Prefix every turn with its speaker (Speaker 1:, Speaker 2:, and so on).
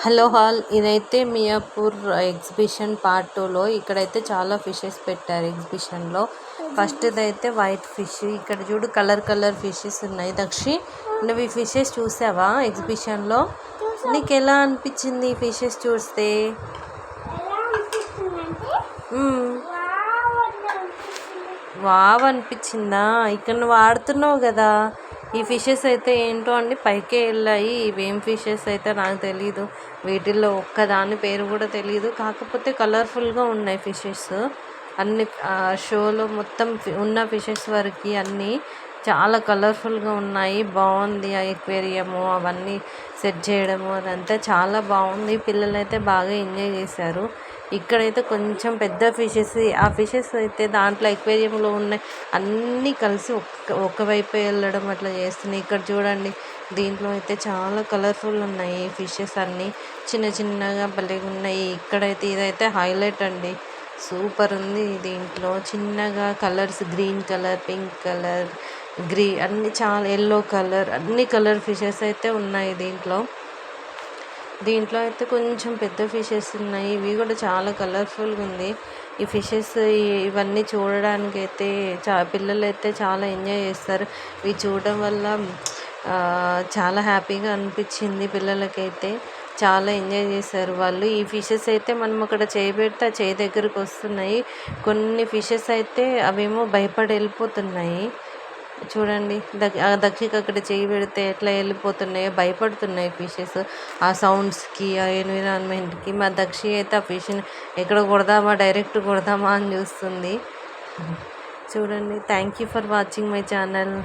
Speaker 1: Hello hall ఇదైతే Miyapur exhibition part 2లో ఇక్కడైతే చాలా ఫిషెస్ పెట్టారు ఎగ్జిబిషన్లో. ఫస్ట్ అయితే వైట్ ఫిష్, ఇక్కడ చూడు కలర్ కలర్ ఫిషెస్ ఉన్నాయి. దక్షి, నువ్వు ఈ ఫిషెస్ చూసావా ఎగ్జిబిషన్లో? నీకు ఎలా అనిపించింది ఈ ఫిషెస్ చూస్తే? వావ్ అనిపించిందా? ఇక్కడ నువ్వు ఆడుతున్నావు కదా. ఈ ఫిషెస్ అయితే ఏంటో అండి పైకే వెళ్ళాయి. ఇవేం ఫిషెస్ అయితే నాకు తెలీదు. వీటిల్లో ఒక్కదాని పేరు కూడా తెలీదు. కాకపోతే కలర్ఫుల్గా ఉన్నాయి ఫిషెస్ అన్ని. షోలో మొత్తం ఉన్న ఫిషెస్ వరకు అన్నీ చాలా కలర్ఫుల్గా ఉన్నాయి. బాగుంది ఆ ఎక్వేరియము అవన్నీ సెట్ చేయడము అదంతా చాలా బాగుంది. పిల్లలైతే బాగా ఎంజాయ్ చేశారు. ఇక్కడైతే కొంచెం పెద్ద ఫిషెస్, ఆ ఫిషెస్ అయితే దాంట్లో ఎక్వేరియంలో ఉన్నాయి అన్నీ కలిసి ఒకవైపు వెళ్ళడం అట్లా చేస్తున్నాయి. ఇక్కడ చూడండి, దీంట్లో అయితే చాలా కలర్ఫుల్ ఉన్నాయి ఫిషెస్ అన్నీ. చిన్న చిన్నగా భలే ఉన్నాయి. ఇక్కడైతే ఇదైతే హైలైట్ అండి, సూపర్ ఉంది. దీంట్లో చిన్నగా colours green colour, pink colour, అన్ని చాలా ఎల్లో కలర్, అన్ని కలర్ ఫిషెస్ అయితే ఉన్నాయి దీంట్లో అయితే కొంచెం పెద్ద ఫిషెస్ ఉన్నాయి. ఇవి కూడా చాలా కలర్ఫుల్గా ఉంది ఈ ఫిషెస్. ఇవన్నీ చూడడానికి అయితే పిల్లలు అయితే చాలా ఎంజాయ్ చేస్తారు. ఇవి చూడడం వల్ల చాలా హ్యాపీగా అనిపించింది. పిల్లలకైతే చాలా ఎంజాయ్ చేశారు వాళ్ళు. ఈ ఫిషెస్ అయితే మనం అక్కడ చేయి పెడితే ఆ చేయి దగ్గరికి వస్తున్నాయి. కొన్ని ఫిషెస్ అయితే అవేమో భయపడి వెళ్ళిపోతున్నాయి. చూడండి, దక్షికి అక్కడ చేయి పెడితే ఎట్లా వెళ్ళిపోతున్నాయో, భయపడుతున్నాయి ఫిషెస్ ఆ సౌండ్స్కి, ఆ ఎన్విరాన్మెంట్కి. మా దక్షి అయితే ఆ ఫిష్ని ఎక్కడ కొడదామా, డైరెక్ట్ కొడదామా అని చూస్తుంది. చూడండి. Thank you for watching my channel.